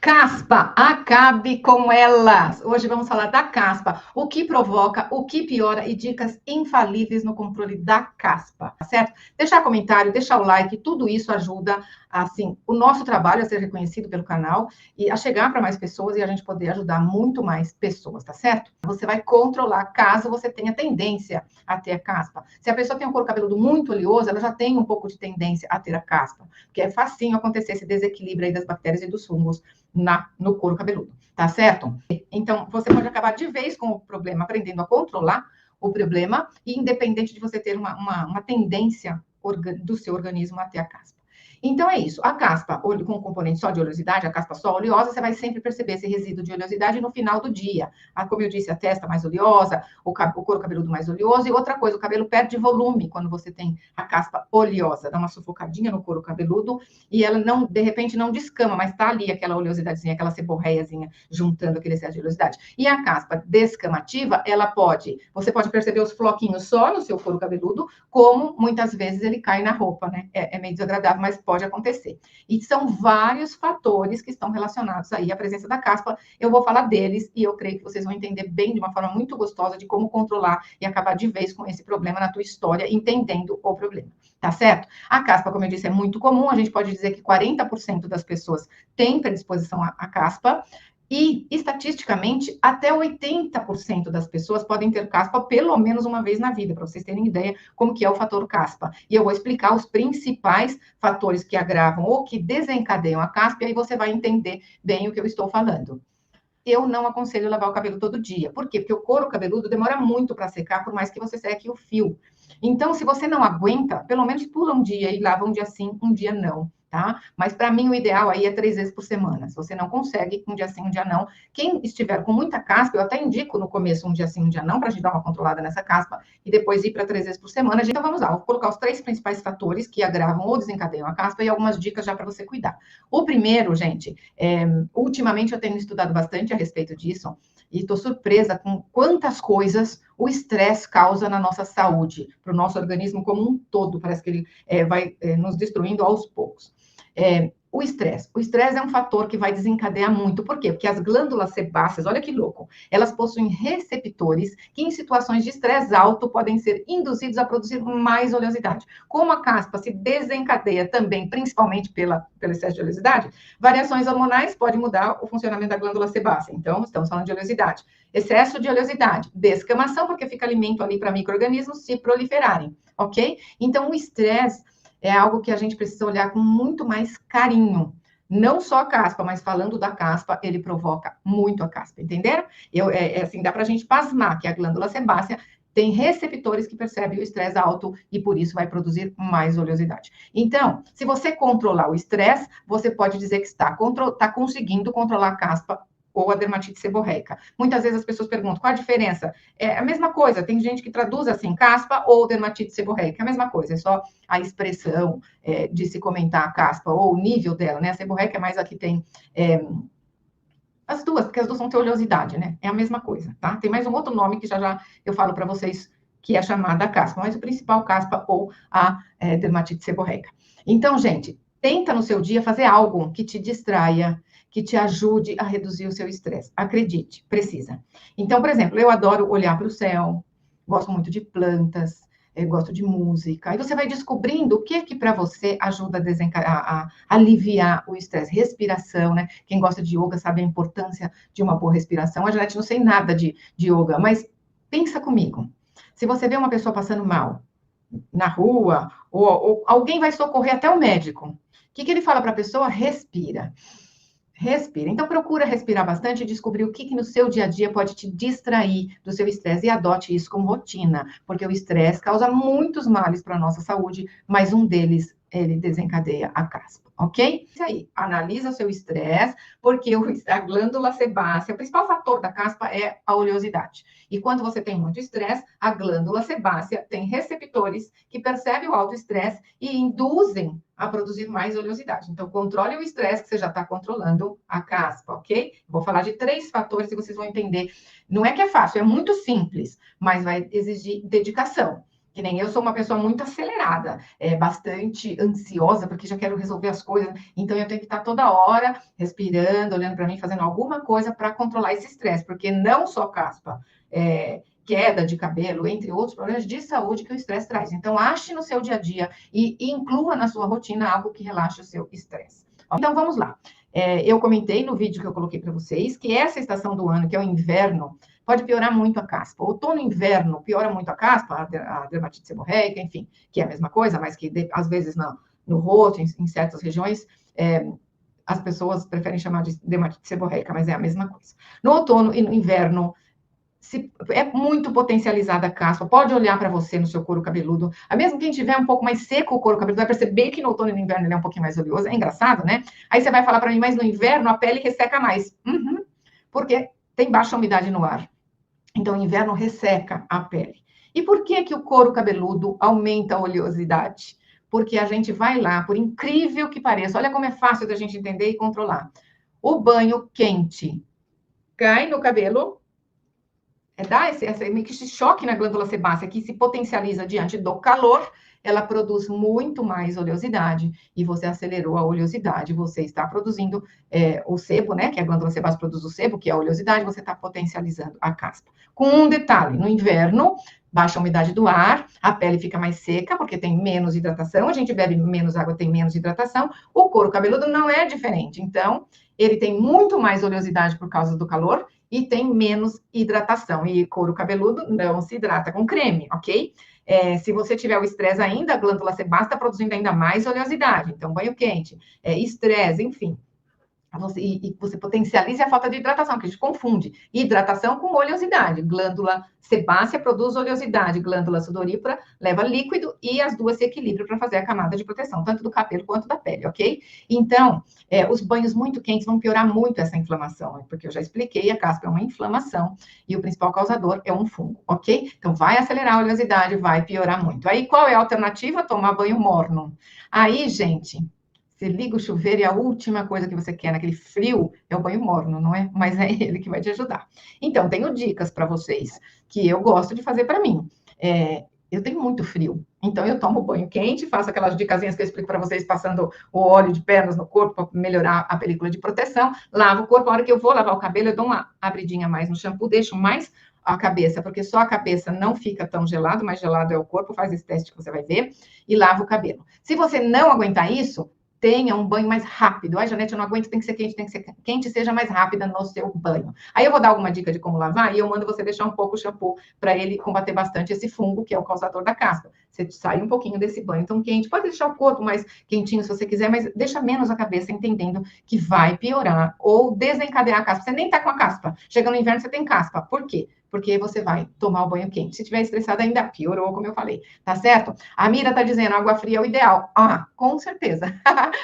Caspa, acabe com elas. Hoje vamos falar da caspa, o que provoca, o que piora e dicas infalíveis no controle da caspa, certo? Deixar comentário, deixar o like, tudo isso ajuda, assim, o nosso trabalho a ser reconhecido pelo canal e a chegar para mais pessoas e a gente poder ajudar muito mais pessoas, tá certo? Você vai controlar caso você tenha tendência a ter a caspa. Se a pessoa tem um couro cabeludo muito oleoso, ela já tem um pouco de tendência a ter a caspa, porque é facinho acontecer esse desequilíbrio aí das bactérias e dos fungos no couro cabeludo, tá certo? Então, você pode acabar de vez com o problema, aprendendo a controlar o problema, e independente de você ter uma tendência do seu organismo a ter a caspa. Então, é isso. A caspa, com componente só de oleosidade, a caspa só oleosa, você vai sempre perceber esse resíduo de oleosidade no final do dia. Como eu disse, a testa mais oleosa, o couro cabeludo mais oleoso, e outra coisa, o cabelo perde volume quando você tem a caspa oleosa, dá uma sufocadinha no couro cabeludo, e ela não, de repente, não descama, mas tá ali aquela oleosidadezinha, aquela seborreiazinha, juntando aquele excesso de oleosidade. E a caspa descamativa, você pode perceber os floquinhos só no seu couro cabeludo, como muitas vezes ele cai na roupa, né? É meio desagradável, mas pode acontecer. E são vários fatores que estão relacionados aí à presença da caspa. Eu vou falar deles e eu creio que vocês vão entender bem, de uma forma muito gostosa, de como controlar e acabar de vez com esse problema na tua história, entendendo o problema, tá certo? A caspa, como eu disse, é muito comum, a gente pode dizer que 40% das pessoas têm predisposição à caspa, e, estatisticamente, até 80% das pessoas podem ter caspa pelo menos uma vez na vida, para vocês terem ideia como que é o fator caspa. E eu vou explicar os principais fatores que agravam ou que desencadeiam a caspa, e aí você vai entender bem o que eu estou falando. Eu não aconselho lavar o cabelo todo dia. Por quê? Porque o couro cabeludo demora muito para secar, por mais que você seque o fio. Então, se você não aguenta, pelo menos pula um dia e lava um dia sim, um dia não, tá? Mas para mim o ideal aí é 3 vezes por semana. Se você não consegue, um dia sim, um dia não. Quem estiver com muita caspa, eu até indico no começo um dia sim, um dia não, para a gente dar uma controlada nessa caspa e depois ir para 3 vezes por semana. Então vamos lá, vou colocar os 3 principais fatores que agravam ou desencadeiam a caspa e algumas dicas já para você cuidar. O primeiro, gente, ultimamente eu tenho estudado bastante a respeito disso e estou surpresa com quantas coisas o estresse causa na nossa saúde, para o nosso organismo como um todo. Parece que ele vai nos destruindo aos poucos. O estresse. O estresse é um fator que vai desencadear muito. Por quê? Porque as glândulas sebáceas, olha que louco, elas possuem receptores que, em situações de estresse alto, podem ser induzidos a produzir mais oleosidade. Como a caspa se desencadeia também, principalmente pelo excesso de oleosidade, variações hormonais podem mudar o funcionamento da glândula sebácea. Então, estamos falando de oleosidade. Excesso de oleosidade, descamação, porque fica alimento ali para micro-organismos se proliferarem, ok? Então, o estresse é algo que a gente precisa olhar com muito mais carinho. Não só a caspa, mas falando da caspa, ele provoca muito a caspa, entenderam? Assim, dá para a gente pasmar que a glândula sebácea tem receptores que percebem o estresse alto e por isso vai produzir mais oleosidade. Então, se você controlar o estresse, você pode dizer que está conseguindo controlar a caspa ou a dermatite seborreica. Muitas vezes as pessoas perguntam qual a diferença. É a mesma coisa, tem gente que traduz assim, caspa ou dermatite seborreica, é a mesma coisa, é só a expressão de se comentar a caspa ou o nível dela, né? A seborreica é mais a que tem as duas, porque as duas vão ter oleosidade, né? É a mesma coisa, tá? Tem mais um outro nome que já eu falo para vocês que é chamada caspa, mas o principal caspa ou a dermatite seborreica. Então, gente, tenta no seu dia fazer algo que te distraia, que te ajude a reduzir o seu estresse. Acredite, precisa. Então, por exemplo, eu adoro olhar para o céu, gosto muito de plantas, gosto de música. Aí você vai descobrindo o que para você ajuda a aliviar o estresse. Respiração, né? Quem gosta de yoga sabe a importância de uma boa respiração. A Janete não sei nada de yoga, mas pensa comigo. Se você vê uma pessoa passando mal na rua, ou alguém vai socorrer até o médico, o que ele fala para a pessoa? Respira. Respira. Então, procura respirar bastante e descobrir o que no seu dia a dia pode te distrair do seu estresse e adote isso como rotina, porque o estresse causa muitos males para a nossa saúde, mas um deles, ele desencadeia a caspa, ok? Isso aí, analisa o seu estresse, porque a glândula sebácea, o principal fator da caspa é a oleosidade. E quando você tem muito estresse, a glândula sebácea tem receptores que percebem o alto estresse e induzem a produzir mais oleosidade. Então, controle o estresse, que você já está controlando a caspa, ok? Vou falar de 3 fatores e vocês vão entender. Não é que é fácil, é muito simples, mas vai exigir dedicação. Que nem eu sou uma pessoa muito acelerada, bastante ansiosa, porque já quero resolver as coisas. Então, eu tenho que estar toda hora respirando, olhando para mim, fazendo alguma coisa para controlar esse estresse, porque não só caspa, queda de cabelo, entre outros problemas de saúde que o estresse traz. Então, ache no seu dia a dia e inclua na sua rotina algo que relaxe o seu estresse. Então, vamos lá. Eu comentei no vídeo que eu coloquei para vocês que essa estação do ano, que é o inverno, pode piorar muito a caspa. Outono e inverno piora muito a caspa, a dermatite seborreica, enfim, que é a mesma coisa, mas que às vezes no rosto, em certas regiões, as pessoas preferem chamar de dermatite seborreica, mas é a mesma coisa. No outono e no inverno, é muito potencializada a caspa, pode olhar para você no seu couro cabeludo, mesmo quem tiver um pouco mais seco o couro cabeludo, vai perceber que no outono e no inverno ele é um pouquinho mais oleoso, é engraçado, né? Aí você vai falar para mim, mas no inverno a pele resseca mais. Porque tem baixa umidade no ar. Então, o inverno resseca a pele. E por que que o couro cabeludo aumenta a oleosidade? Porque a gente vai lá, por incrível que pareça, olha como é fácil da gente entender e controlar. O banho quente cai no cabelo, dá esse choque na glândula sebácea que se potencializa diante do calor, ela produz muito mais oleosidade e você acelerou a oleosidade, você está produzindo o sebo, né, que a glândula sebácea produz o sebo, que é a oleosidade, você está potencializando a caspa. Com um detalhe, no inverno, baixa a umidade do ar, a pele fica mais seca, porque tem menos hidratação, a gente bebe menos água, tem menos hidratação, o couro cabeludo não é diferente, então, ele tem muito mais oleosidade por causa do calor, e tem menos hidratação. E couro cabeludo não se hidrata com creme, ok? Se você tiver o estresse ainda, a glândula sebácea está produzindo ainda mais oleosidade. Então, banho quente, estresse, enfim. Você potencializa a falta de hidratação, que a gente confunde hidratação com oleosidade. Glândula sebácea produz oleosidade, glândula sudorípara leva líquido e as duas se equilibram para fazer a camada de proteção, tanto do cabelo quanto da pele, ok? Então, os banhos muito quentes vão piorar muito essa inflamação, porque eu já expliquei, a caspa é uma inflamação e o principal causador é um fungo, ok? Então, vai acelerar a oleosidade, vai piorar muito. Aí, qual é a alternativa? Tomar banho morno. Aí, gente, você liga o chuveiro e a última coisa que você quer naquele frio é o banho morno, não é? Mas é ele que vai te ajudar. Então, tenho dicas para vocês que eu gosto de fazer para mim. Eu tenho muito frio, então eu tomo banho quente, faço aquelas dicasinhas que eu explico para vocês, passando o óleo de pernas no corpo para melhorar a película de proteção, lavo o corpo, a hora que eu vou lavar o cabelo, eu dou uma abridinha mais no shampoo, deixo mais a cabeça, porque só a cabeça não fica tão gelado, mais gelado é o corpo, faz esse teste que você vai ver, e lava o cabelo. Se você não aguentar isso, tenha um banho mais rápido. Ai, Janete, eu não aguento, tem que ser quente, seja mais rápida no seu banho. Aí eu vou dar alguma dica de como lavar e eu mando você deixar um pouco o shampoo para ele combater bastante esse fungo, que é o causador da caspa. Você sai um pouquinho desse banho tão quente, pode deixar o corpo mais quentinho se você quiser, mas deixa menos a cabeça, entendendo que vai piorar ou desencadear a caspa. Você nem tá com a caspa. Chega no inverno, você tem caspa. Por quê? Porque você vai tomar o banho quente. Se estiver estressada, ainda piorou, como eu falei. Tá certo? A Mira tá dizendo, água fria é o ideal. Ah, com certeza.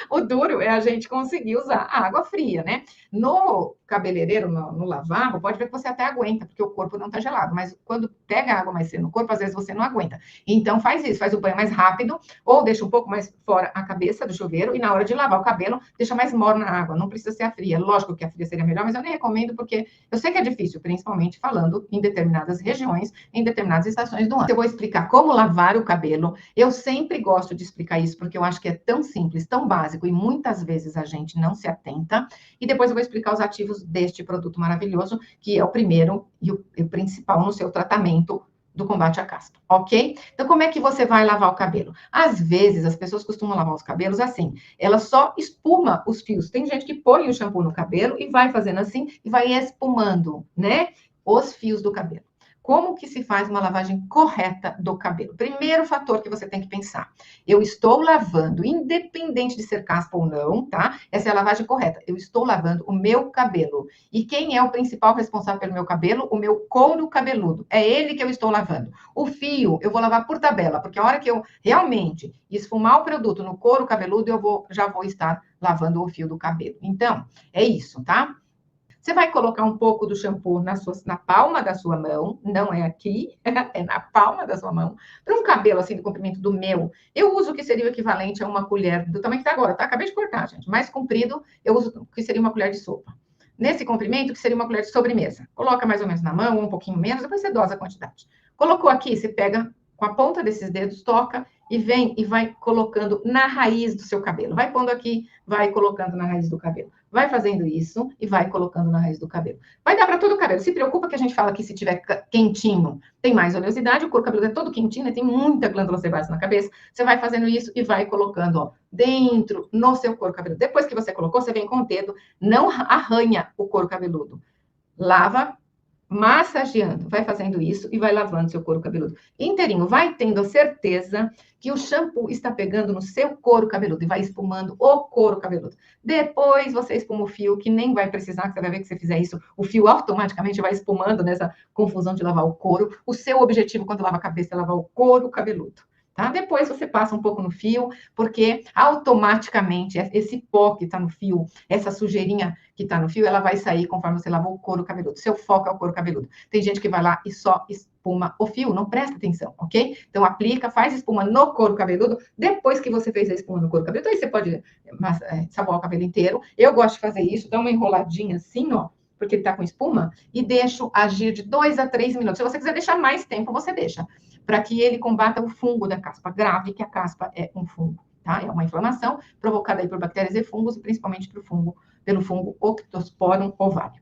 O duro é a gente conseguir usar a água fria, né? No cabeleireiro, no lavabo, pode ver que você até aguenta, porque o corpo não está gelado, mas quando pega água mais cedo no corpo, às vezes você não aguenta. Então faz isso, faz o banho mais rápido, ou deixa um pouco mais fora a cabeça do chuveiro, e na hora de lavar o cabelo, deixa mais morna a água, não precisa ser a fria. Lógico que a fria seria melhor, mas eu nem recomendo, porque eu sei que é difícil, principalmente falando em determinadas regiões, em determinadas estações do ano. Eu vou explicar como lavar o cabelo. Eu sempre gosto de explicar isso, porque eu acho que é tão simples, tão básico, e muitas vezes a gente não se atenta. E depois eu vou explicar os ativos deste produto maravilhoso, que é o primeiro e o principal no seu tratamento do combate à caspa, ok? Então, como é que você vai lavar o cabelo? Às vezes, as pessoas costumam lavar os cabelos assim, ela só espuma os fios. Tem gente que põe o shampoo no cabelo e vai fazendo assim, e vai espumando, né, os fios do cabelo. Como que se faz uma lavagem correta do cabelo? Primeiro fator que você tem que pensar. Eu estou lavando, independente de ser caspa ou não, tá? Essa é a lavagem correta. Eu estou lavando o meu cabelo. E quem é o principal responsável pelo meu cabelo? O meu couro cabeludo. É ele que eu estou lavando. O fio, eu vou lavar por tabela, porque a hora que eu realmente esfumar o produto no couro cabeludo, já vou estar lavando o fio do cabelo. Então, é isso, tá? Você vai colocar um pouco do shampoo na palma da sua mão, não é aqui, é na palma da sua mão. Para um cabelo assim do comprimento do meu, eu uso o que seria o equivalente a uma colher, do tamanho que está agora, tá? Acabei de cortar, gente. Mais comprido, eu uso o que seria uma colher de sopa. Nesse comprimento, que seria uma colher de sobremesa. Coloca mais ou menos na mão, um pouquinho menos, depois você dosa a quantidade. Colocou aqui, você pega com a ponta desses dedos, toca e vem e vai colocando na raiz do seu cabelo. Vai pondo aqui, vai colocando na raiz do cabelo. Vai fazendo isso e vai colocando na raiz do cabelo. Vai dar para todo o cabelo. Se preocupa que a gente fala que se tiver quentinho, tem mais oleosidade, o couro cabeludo é todo quentinho, né? Tem muita glândula sebácea na cabeça. Você vai fazendo isso e vai colocando, ó, dentro no seu couro cabeludo. Depois que você colocou, você vem com o dedo, não arranha o couro cabeludo. Lava, massageando, vai fazendo isso e vai lavando seu couro cabeludo inteirinho. Vai tendo a certeza que o shampoo está pegando no seu couro cabeludo e vai espumando o couro cabeludo. Depois você espuma o fio, que nem vai precisar, que você vai ver que se fizer isso, o fio automaticamente vai espumando nessa confusão de lavar o couro. O seu objetivo quando lava a cabeça é lavar o couro cabeludo. Tá? Depois você passa um pouco no fio, porque automaticamente esse pó que está no fio, essa sujeirinha que está no fio, ela vai sair conforme você lavou o couro cabeludo. Seu foco é o couro cabeludo. Tem gente que vai lá e só espuma o fio, não presta atenção, ok? Então aplica, faz espuma no couro cabeludo. Depois que você fez a espuma no couro cabeludo, aí você pode saboar o cabelo inteiro. Eu gosto de fazer isso, dar uma enroladinha assim, ó, porque ele está com espuma, e deixo agir de 2 a 3 minutos. Se você quiser deixar mais tempo, você deixa, para que ele combata o fungo da caspa grave, que a caspa é um fungo, tá? É uma inflamação provocada aí por bactérias e fungos, e principalmente pelo fungo Octosporum ovário.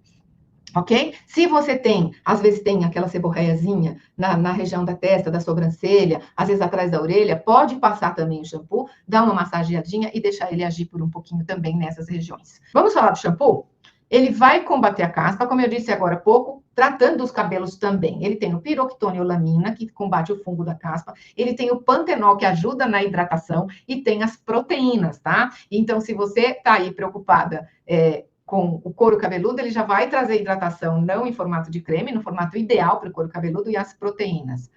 Ok? Se você tem, às vezes tem aquela seborreiazinha na região da testa, da sobrancelha, às vezes atrás da orelha, pode passar também o shampoo, dar uma massageadinha e deixar ele agir por um pouquinho também nessas regiões. Vamos falar do shampoo? Ele vai combater a caspa, como eu disse agora há pouco, tratando os cabelos também. Ele tem o piroctoniolamina, que combate o fungo da caspa. Ele tem o pantenol, que ajuda na hidratação. E tem as proteínas, tá? Então, se você tá aí preocupada com o couro cabeludo, ele já vai trazer hidratação, não em formato de creme, no formato ideal para o couro cabeludo, e as proteínas.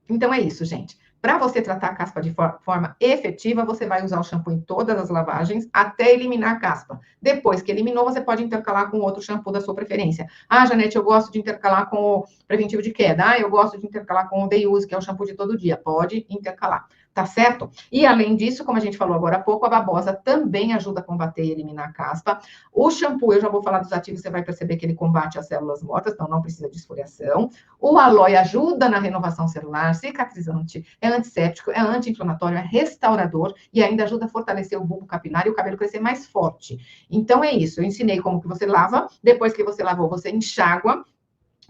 Então, é isso, gente. Para você tratar a caspa de forma efetiva, você vai usar o shampoo em todas as lavagens até eliminar a caspa. Depois que eliminou, você pode intercalar com outro shampoo da sua preferência. Ah, Janete, eu gosto de intercalar com o preventivo de queda. Ah, eu gosto de intercalar com o Day Use, que é o shampoo de todo dia. Pode intercalar, tá certo? E além disso, como a gente falou agora há pouco, a babosa também ajuda a combater e eliminar a caspa. O shampoo, eu já vou falar dos ativos, você vai perceber que ele combate as células mortas, então não precisa de esfoliação. O aloe ajuda na renovação celular, cicatrizante, é antisséptico, é anti-inflamatório, é restaurador e ainda ajuda a fortalecer o bulbo capilar e o cabelo crescer mais forte. Então é isso, eu ensinei como que você lava, depois que você lavou, você enxágua,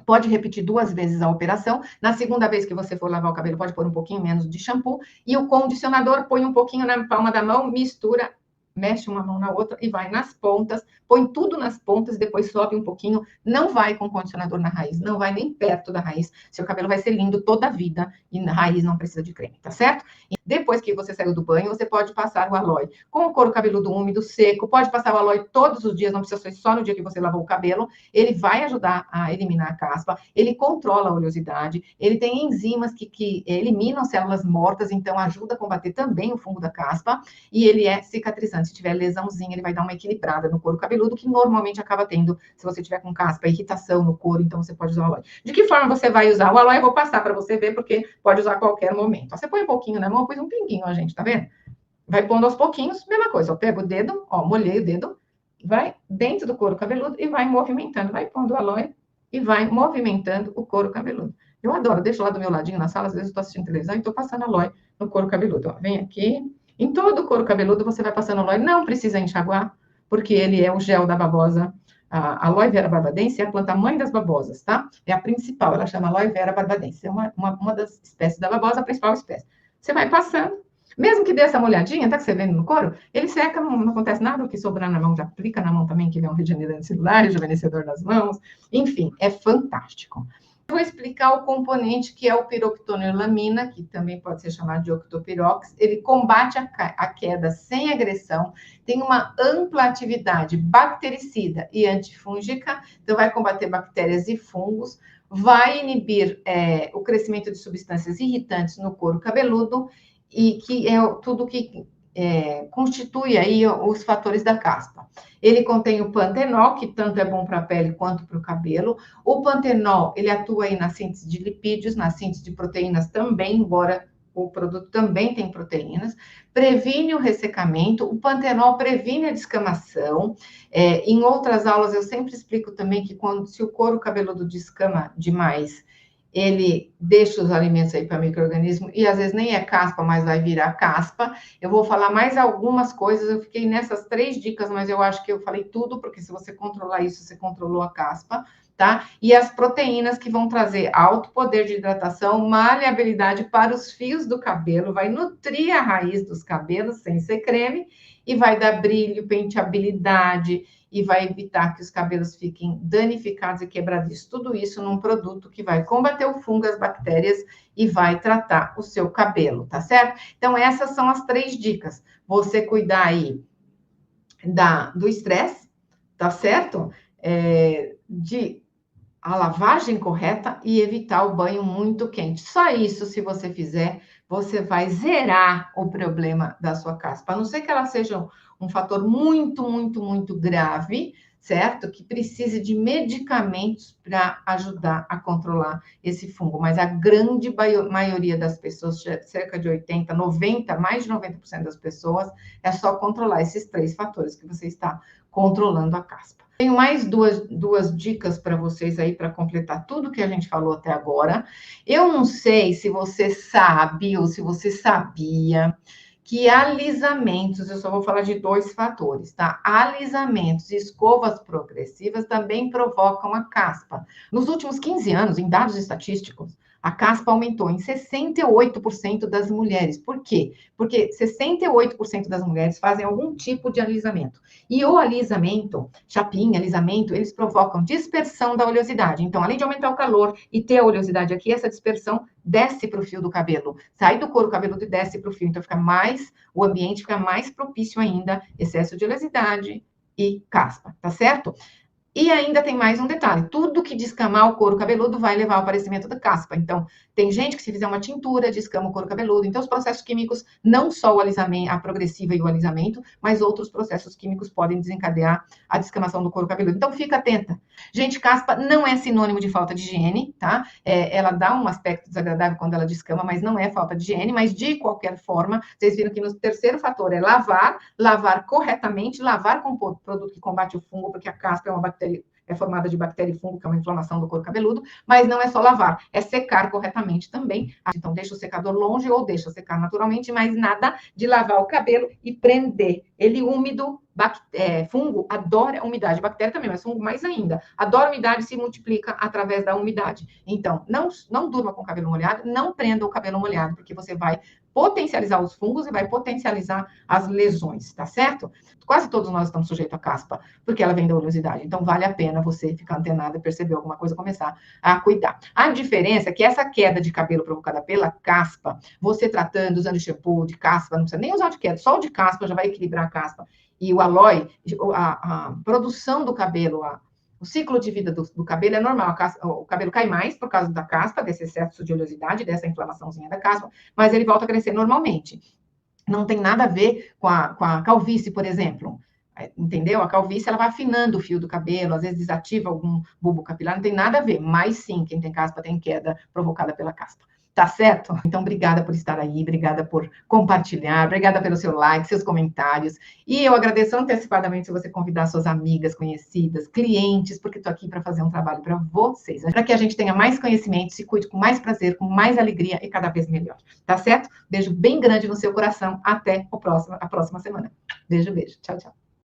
pode repetir 2 vezes a operação. Na segunda vez que você for lavar o cabelo, pode pôr um pouquinho menos de shampoo. E o condicionador, põe um pouquinho na palma da mão, mistura, mexe uma mão na outra e vai nas pontas. Põe tudo nas pontas, depois sobe um pouquinho. Não vai com condicionador na raiz, não vai nem perto da raiz. Seu cabelo vai ser lindo toda a vida e na raiz não precisa de creme, tá certo? E depois que você saiu do banho, você pode passar o aloe com o couro cabeludo úmido, seco. Pode passar o aloe todos os dias, não precisa ser só no dia que você lavou o cabelo. Ele vai ajudar a eliminar a caspa, ele controla a oleosidade, ele tem enzimas que eliminam células mortas, então ajuda a combater também o fungo da caspa, e ele é cicatrizante. Se tiver lesãozinha, ele vai dar uma equilibrada no couro cabeludo, que normalmente acaba tendo, se você tiver com caspa, irritação no couro, então você pode usar o aloe. De que forma você vai usar? O aloe eu vou passar para você ver, porque pode usar a qualquer momento. Ó, você põe um pouquinho na mão, põe um pinguinho, ó, gente, tá vendo? Vai pondo aos pouquinhos, mesma coisa, ó, pega o dedo, ó, molhei o dedo, vai dentro do couro cabeludo e vai movimentando, vai pondo o aloe e vai movimentando o couro cabeludo. Eu adoro, deixo lá do meu ladinho na sala, às vezes eu tô assistindo televisão e tô passando aloe no couro cabeludo, ó, vem aqui, em todo o couro cabeludo você vai passando aloe, não precisa enxaguar, porque ele é o gel da babosa. A aloe vera barbadense é a planta mãe das babosas, tá? É a principal, ela chama aloe vera barbadense, é uma das espécies da babosa, a principal espécie. Você vai passando, mesmo que dê essa molhadinha, tá que você vendo no couro, ele seca, não acontece nada, o que sobrar na mão já aplica na mão também, que ele é um regenerante celular, rejuvenescedor das mãos, enfim, é fantástico. Vou explicar o componente que é o piroctoniolamina, que também pode ser chamado de octopirox. Ele combate a queda sem agressão, tem uma ampla atividade bactericida e antifúngica, então vai combater bactérias e fungos, vai inibir o crescimento de substâncias irritantes no couro cabeludo, e que é tudo que constitui aí os fatores da caspa. Ele contém o pantenol, que tanto é bom para a pele quanto para o cabelo. O pantenol, ele atua aí na síntese de lipídios, na síntese de proteínas também, embora o produto também tem proteínas. Previne o ressecamento, o pantenol previne a descamação. Em outras aulas eu sempre explico também que se o couro cabeludo descama demais, ele deixa os alimentos aí para micro-organismo, e às vezes nem é caspa, mas vai virar caspa. Eu vou falar mais algumas coisas, eu fiquei nessas 3 dicas, mas eu acho que eu falei tudo, porque se você controlar isso, você controlou a caspa, tá? E as proteínas que vão trazer alto poder de hidratação, maleabilidade para os fios do cabelo, vai nutrir a raiz dos cabelos sem ser creme, e vai dar brilho, penteabilidade, e vai evitar que os cabelos fiquem danificados e quebradiços. Tudo isso num produto que vai combater o fungo, as bactérias e vai tratar o seu cabelo, tá certo? Então, essas são as 3 dicas. Você cuidar aí do estresse, tá certo? De a lavagem correta e evitar o banho muito quente. Só isso, se você fizer, você vai zerar o problema da sua caspa. A não ser que ela seja um fator muito, muito, muito grave, certo? Que precise de medicamentos para ajudar a controlar esse fungo. Mas a grande maioria das pessoas, cerca de 80, 90, mais de 90% das pessoas, é só controlar esses 3 fatores que você está controlando a caspa. Tenho mais duas dicas para vocês aí, para completar tudo que a gente falou até agora. Eu não sei se você sabe ou se você sabia que alisamentos, eu só vou falar de 2 fatores, tá? Alisamentos e escovas progressivas também provocam a caspa. Nos últimos 15 anos, em dados estatísticos, a caspa aumentou em 68% das mulheres. Por quê? Porque 68% das mulheres fazem algum tipo de alisamento. E o alisamento, chapinha, alisamento, eles provocam dispersão da oleosidade. Então, além de aumentar o calor e ter a oleosidade aqui, essa dispersão desce para o fio do cabelo. Sai do couro cabeludo e desce para o fio. Então, o ambiente fica mais propício ainda, excesso de oleosidade e caspa, tá certo? E ainda tem mais um detalhe: tudo que descamar o couro cabeludo vai levar ao aparecimento da caspa. Então, tem gente que, se fizer uma tintura, descama o couro cabeludo. Então, os processos químicos, não só o alisamento, a progressiva e o alisamento, mas outros processos químicos podem desencadear a descamação do couro cabeludo. Então, fica atenta. Gente, caspa não é sinônimo de falta de higiene, tá? Ela dá um aspecto desagradável quando ela descama, mas não é falta de higiene. Mas, de qualquer forma, vocês viram que no terceiro fator é lavar corretamente, lavar com produto que combate o fungo, porque a caspa é uma bactéria, é formada de bactéria e fungo, que é uma inflamação do couro cabeludo, mas não é só lavar, é secar corretamente também. Então, deixa o secador longe ou deixa secar naturalmente, mas nada de lavar o cabelo e prender ele úmido. Fungo adora umidade, bactéria também, mas fungo mais ainda. Adora umidade e se multiplica através da umidade. Então, não durma com o cabelo molhado, não prenda o cabelo molhado, porque você vai potencializar os fungos e vai potencializar as lesões, tá certo? Quase todos nós estamos sujeitos a caspa, porque ela vem da oleosidade. Então, vale a pena você ficar antenado e perceber alguma coisa, começar a cuidar. A diferença é que essa queda de cabelo provocada pela caspa, você tratando, usando shampoo de caspa, não precisa nem usar de queda, só o de caspa já vai equilibrar a caspa. E o aloe, a produção do cabelo, o ciclo de vida do cabelo é normal. O cabelo cai mais por causa da caspa, desse excesso de oleosidade, dessa inflamaçãozinha da caspa, mas ele volta a crescer normalmente. Não tem nada a ver com a calvície, por exemplo. Entendeu? A calvície, ela vai afinando o fio do cabelo, às vezes desativa algum bulbo capilar, não tem nada a ver. Mas sim, quem tem caspa tem queda provocada pela caspa. Tá certo? Então, obrigada por estar aí, obrigada por compartilhar, obrigada pelo seu like, seus comentários. E eu agradeço antecipadamente se você convidar suas amigas, conhecidas, clientes, porque estou aqui para fazer um trabalho para vocês, para que a gente tenha mais conhecimento, se cuide com mais prazer, com mais alegria e cada vez melhor. Tá certo? Beijo bem grande no seu coração. Até a próxima semana. Beijo, beijo. Tchau, tchau.